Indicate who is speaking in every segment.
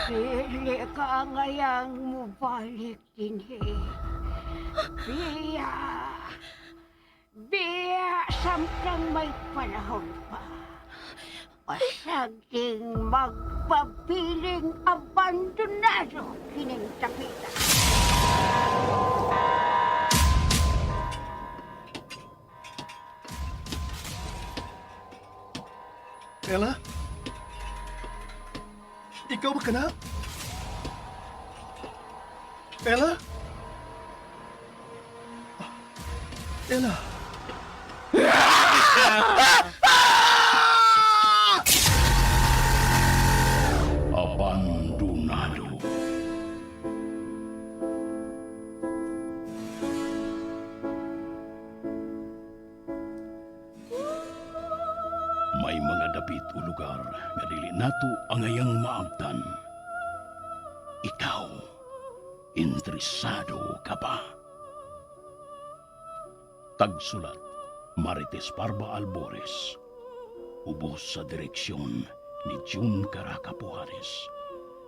Speaker 1: Dili ka ngayang mubalik dinhi. Biya. Biya samtang may panahon pa. Pasaging magpapiling abandonado kining tapitan.
Speaker 2: Ella? Ikaw ba ka na? Ella? Ella?
Speaker 3: Abandonado. May mga dapit o lugar nga dili nato angayang maabtan. Ikaw, interesado ka ba? Tagsulat, Marites Parba Albores. Ubos sa direksyon ni June Caraca Pujares.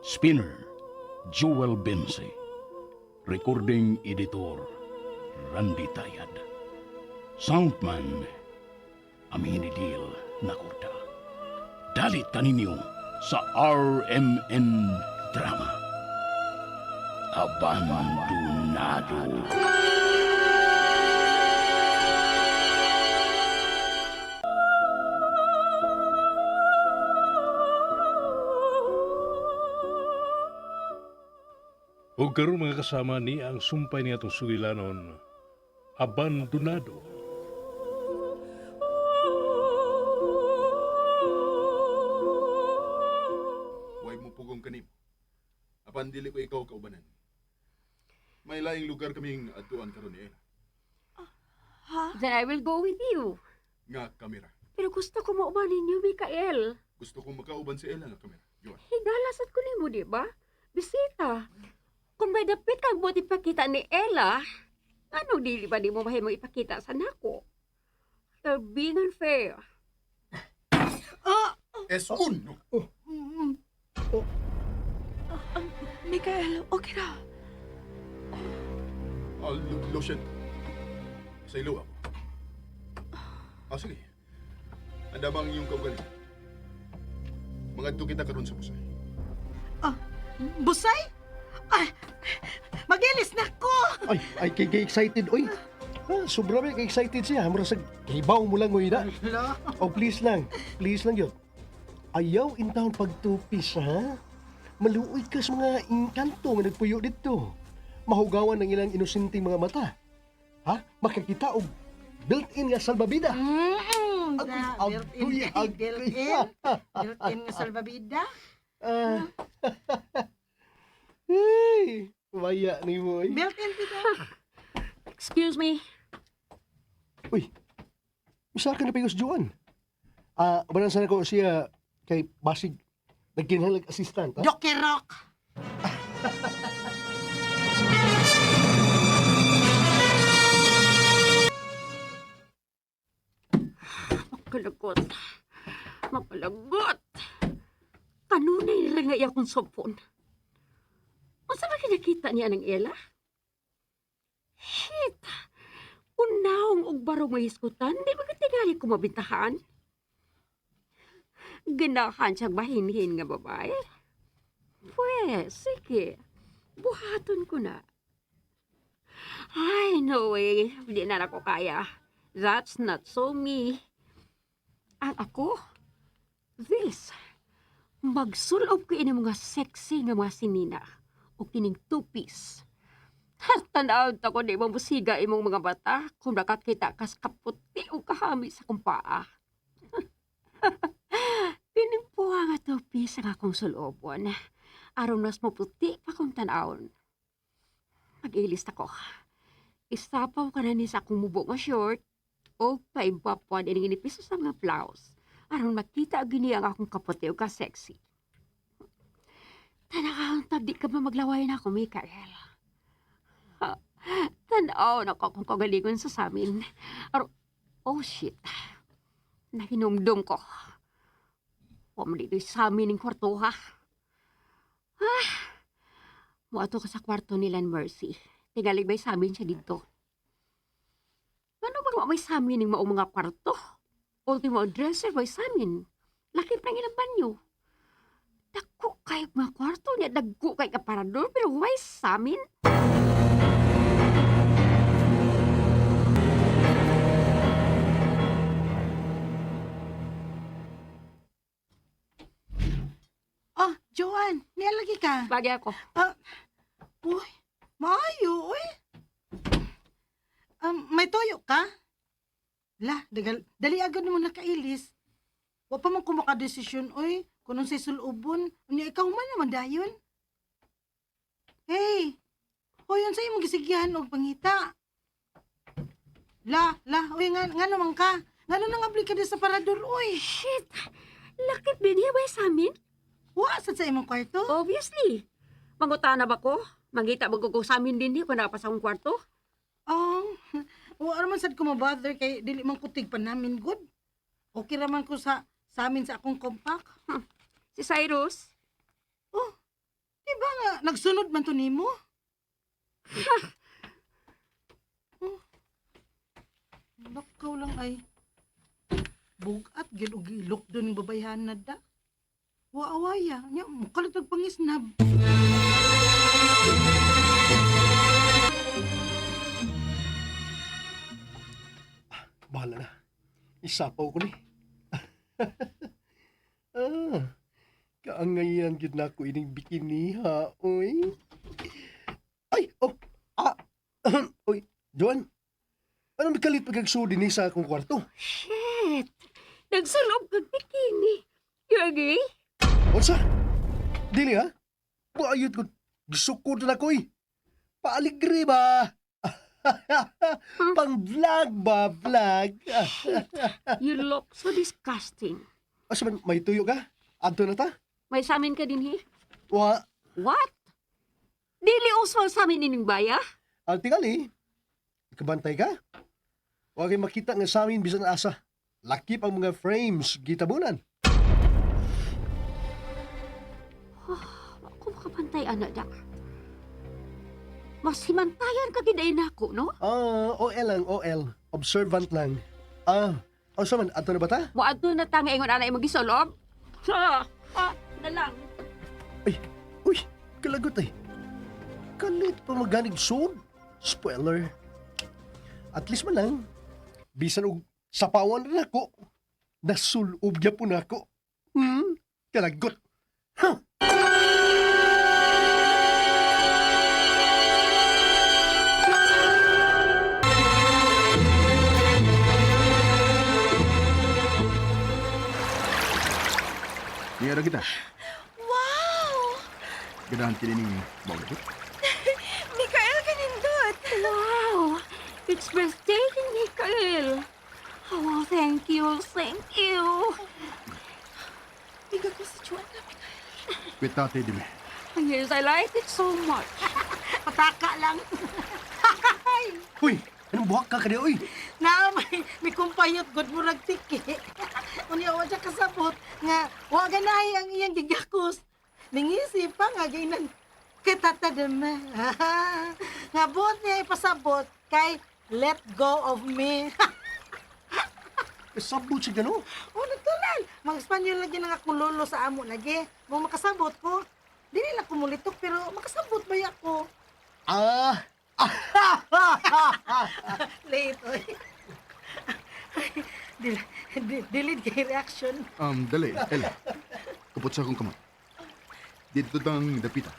Speaker 3: Spinner, Jewel Bense. Recording Editor, Randy Tayad. Soundman, Aminidil Nakorda. Dalit kaninyo sa RMN Drama. Abandonado.
Speaker 4: Huwag karoon mga kasama ni ang sumpay niya itong sugilanon, abandonado.
Speaker 2: Huwag mo pugong kanim. Apan dili ko ikaw kaubanan. May laing lugar kaming atuan karon ni Ella.
Speaker 1: Then I will go with you.
Speaker 2: Nga kamera.
Speaker 1: Pero gusto ko mauban ninyo, Mikael.
Speaker 2: Gusto kong makauban si Ella nga kamera. Yun.
Speaker 1: Higalasat ko nimo, di ba? Bisita. Kung may dapit kang buti pakita ni Ella, ano dili ba di mo mahimo ipakita sa nako? You're being unfair.
Speaker 2: Es uno!
Speaker 5: Mikael, okay na.
Speaker 2: Lotion. Sa ilo ako. Sige. Anda bang iyong kaugali? Mangadto kita karon sa busay.
Speaker 5: Busay? Ay, magilis na ko!
Speaker 6: Ay, excited, oy. Sobra ba excited siya. Mura sa kibaw mo lang, oy, da. Oh, please lang yun. Ayaw in taon pagtupis, ha? Maluoy ka sa mga inkanto nga nagpuyo dito. Mahugawan ng ilang inosenteng mga mata. Ha? Makakita og built-in nga salbabida.
Speaker 5: Built-in nga salbabida.
Speaker 6: Hey, waya ni mo, oy.
Speaker 5: Built-in kita.
Speaker 1: Excuse me.
Speaker 6: Uy, misa ka na payos Juan. Balansan ko siya kay Basig. Nagkinahanglag assistant, ha?
Speaker 5: Joker Rock.
Speaker 1: Mapalagot. Kanunay lang nga akong sopon. O saan ba kinakita niya ng Ella? Shit! Unahong og barong may iskutan, di ba katingali ko mabintahan? Ganahan siyang mahinhin nga babae. Pwes, sige. Buhaton ko na. Ay, no way. Hindi na ako kaya. That's not so me. At ako, this, magsulob ko ini mga sexy nga mga sinina o kining two-piece. Tanaw ta ko di mo musiga imong mga bata kung nakakita kas kaputi o kahami sa kumpaa. Pinimpuha nga two-piece ang akong sulobon. Aron mas maputi pa kong tanawon. Mag-ilis ako. Isapaw ka na ni sa akong mubo nga short o paibapuan ining inipiso sa mga blouse. Aron makita gini ang akong kaputi o ka-sexy. Tanakahon di ka ba maglaway na ako, Mikael? Tanaw na ko kung kagalingon sa samin. Oh shit. Nahinumdum ko. Huwag mo dito sa amin ng kwarto, ha? Muato ka sa kwarto nila ni Mercy. Tingalig bay sa amin siya dito. Ano ba may sa amin ng maong mga kwarto? Ultimo dresser bay sa amin. Lakip ng ilang banyo. Dagko kayo mga kwarto niya. Dagko kay aparador pero may sa amin.
Speaker 5: Oh, Joanne, nialagi ka.
Speaker 1: Bagay ako.
Speaker 5: Uy, maayo, uy. May toyo ka? Dali agad mo nakailis. Wa pa man kumaka desisyon, uy. Kunong sa sulubon, unya ikaw man naman dayon. Hey, hoyon sa imong gisigyan og pangita. Uy, nga naman ka. Nga nang abli ka di sa parador, uy.
Speaker 1: Shit! Lakip din niya bay sa amin?
Speaker 5: Wa sad sa imong kwarto.
Speaker 1: Obviously. Mangutana ba ko? Mangita ba ko sa amin din kung nakapasa akong kwarto?
Speaker 5: Oh, wa raman sad ko mabother kay dili man kutig pa namin good. Okay raman ko sa amin sa akong compact.
Speaker 1: Si Cyrus?
Speaker 5: Oh, di ba nga nagsunod man to nimo? Oh, Bakaw lang ay bugat gid og ilok doon babayhan na da. Wa awaya, nya mukalit og pangisnab.
Speaker 6: Bahala na. Isapaw ko ni. Kaangayan gid na ko ining bikini ha, oy. Ay, oh, oy, Joan. Anong mikalit pagkagsudi ni sa akong kwarto?
Speaker 1: Shit! Nagsulob kag bikini. You agree?
Speaker 6: Unsa? Dili ha? Buayot ko. Gisukod na ko eh. Paaligre ba? Pang-vlog ba? Vlog?
Speaker 1: You look so disgusting.
Speaker 6: Asa man, may tuyo ka? Adto na ta?
Speaker 1: May samin ka din,
Speaker 6: Wa,
Speaker 1: What? Dili usual sa amin ining baya?
Speaker 6: tingali. Ikabantay ka? Huwag kayo makita nga sa amin bisan asa. Lakip ang mga frames, gitabunan.
Speaker 1: Ako makapantay, anak da. Mas himantayan ka gidayin ako, no?
Speaker 6: OL lang, OL. Observant lang. Asa man, adto na ba ta?
Speaker 1: Muadto na tanga ingon anay magisulog. Na lang.
Speaker 6: Uy, kalagot eh. Kalit pa maganig sud. Spoiler. At least man lang, bisan og sapawan na ako, nasulob niya po na ako. Kalagot. Huh?
Speaker 2: Niyara kita.
Speaker 7: Wow!
Speaker 2: Ganahan kini ning bago.
Speaker 7: Mikael kanindot!
Speaker 1: Wow! It's breathtaking, Mikael. Oh, thank you, thank you.
Speaker 7: Biga ko si Juan na, Mikael.
Speaker 2: Kwetate di me.
Speaker 1: Yes, I like it so much.
Speaker 5: Pataka lang.
Speaker 6: Uy, anong buhak ka kanya, uy?
Speaker 5: Na may kumpayot good murag tiki. Unya wa siya kasabot nga wa ganahi ang iyang gigakos. Ningisip pa nga ginan kitatadama. Nga buot niya ipasabot kay let go of me.
Speaker 6: Sabot siya gano.
Speaker 5: Oh, natural. Mag-Espanyol lagi nang akong lolo sa amo lagi. Kung makasabot ko, dili lang kumulitok pero makasabot ba ako? Late, oy. Delete kay reaction.
Speaker 2: Dali, Ella. Kapot sa akong kamay. Dito tang dapita.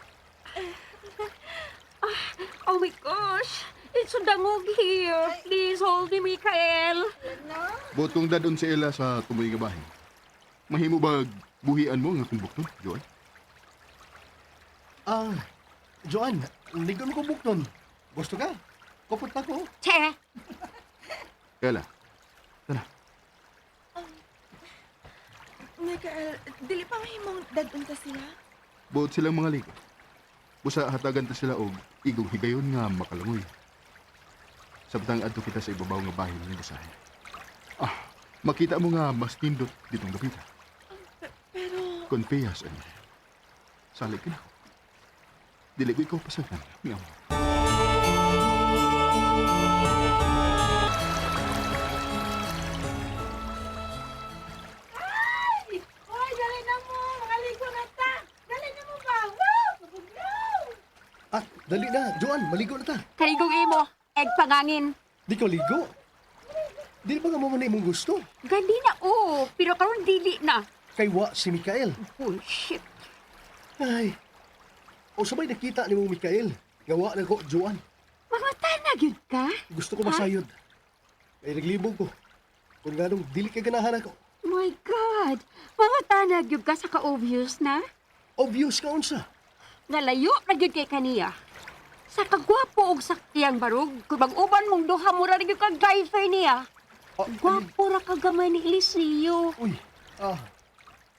Speaker 1: Oh my gosh! It's so dangog here. Please hold me, Mikael.
Speaker 2: Botong dadon si Ella sa tumoy nga bahay. Mahimo ba buhian mo nga kumbok to, Joel?
Speaker 6: Joan, ligon ko bukton. Gusto ka? Kapot na ko.
Speaker 1: Che!
Speaker 2: Ella, tara.
Speaker 7: Mikael, dili pa mahimong dadun ta sila?
Speaker 2: Buot silang mga ligo. Busa hatagan ta sila og igong higayon nga makalangoy. Sabtang adto kita sa ibabaw nga bahin ng basahe. Makita mo nga mas tindot ditong dapita.
Speaker 7: Pero,
Speaker 2: Confess, ani. Salig ka na. Dili ko ikaw pasagan, mi amo.
Speaker 5: Hoy, dali na mo! Makaligo na ta! Dali na mo ba? Woo! Pagugnaw!
Speaker 6: Ah, dali na. Joan, maligo na ta.
Speaker 1: Kaligong imo, egg pangangin.
Speaker 6: Di ka ligo. Di ba nga mo man imong gusto?
Speaker 1: Gandi na, pero karon dili na.
Speaker 6: Kay wa si Mikael.
Speaker 1: Bullshit.
Speaker 6: Ay. O sabay nakita ni mong Mikael. Gawa na ko, Joan.
Speaker 1: Mga tanag yun ka?
Speaker 6: Gusto ko masayod. Ay naglibog ko. Kung ganong dili ka ganahan ako.
Speaker 1: My God! Mga tanag yun ka sa ka-obvious na?
Speaker 6: Obvious ka unsa.
Speaker 1: Nalayo na yun kay kaniya. Sa kagwapo og saktiyang barog, kung mag-uban mong duha mo rin yung kag-driver niya.
Speaker 6: Ah,
Speaker 1: Gwapo ra kagamay ni Eliseo.
Speaker 6: Uy,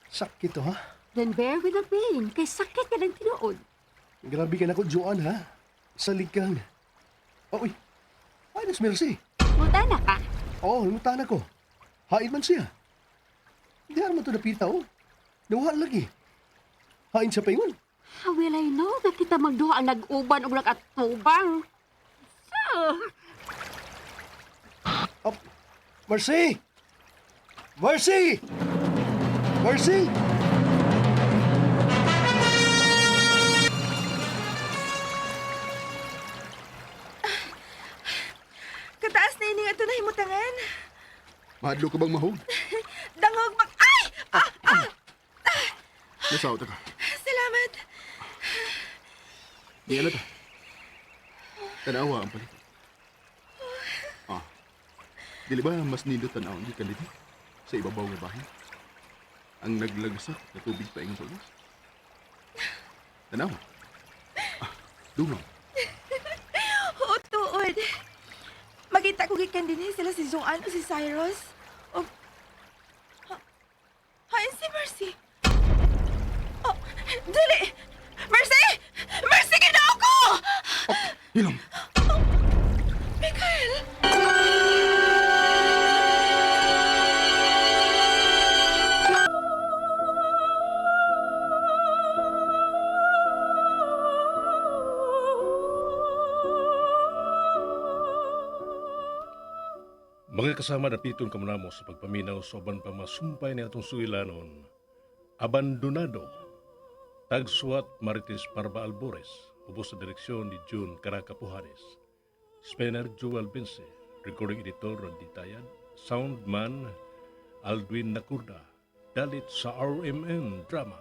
Speaker 6: sakit to ha.
Speaker 1: Then bear with the pain, kay sakit ka ng tinuod.
Speaker 6: Grabe ka na ko, Joan ha. Salig kang. Uy, ay nas mercy.
Speaker 1: Muta na ka.
Speaker 6: Oo, limutan ako. Hain man siya. Hindi naman ito napita, oh. Nawala lagi. Hain sa paingon.
Speaker 1: How will I know na kita magduha ang nag-uban o nag-atubang? So,
Speaker 6: Oh, Mercy! Mercy! Mercy!
Speaker 7: Kataas na ini nga ito na himutangan.
Speaker 2: Mahadlo ka bang mahog?
Speaker 7: Dangog mag... Ay!
Speaker 2: Nasaot ka.
Speaker 7: Salamat.
Speaker 2: Di ano ta? Tanawa ang palit. Dili ba mas nindot tanawon di kanito sa ibabaw nga bahin? Ang naglagsak na tubig pa ingon sa ulos. Tanawa. Dungaw.
Speaker 7: Oo, tuod. Magita ko gikan din sila si Joanne o si Cyrus. O... Hain si Mercy. Oh, dali! Mercy! Mercy, ginaw ko!
Speaker 2: Hilom!
Speaker 7: Mikael!
Speaker 4: Mga kasama dapiton kamunamo sa pagpaminaw sa uban pa masumpay ni atong suilanon, Abandonado, tagsuat Marites Parba Albores, ubos sa direksyon ni June Caraca Pujares, Spener Joel Bense, recording editor Randy Tayad, soundman Aldwin Nakurda, dalit sa RMN Drama.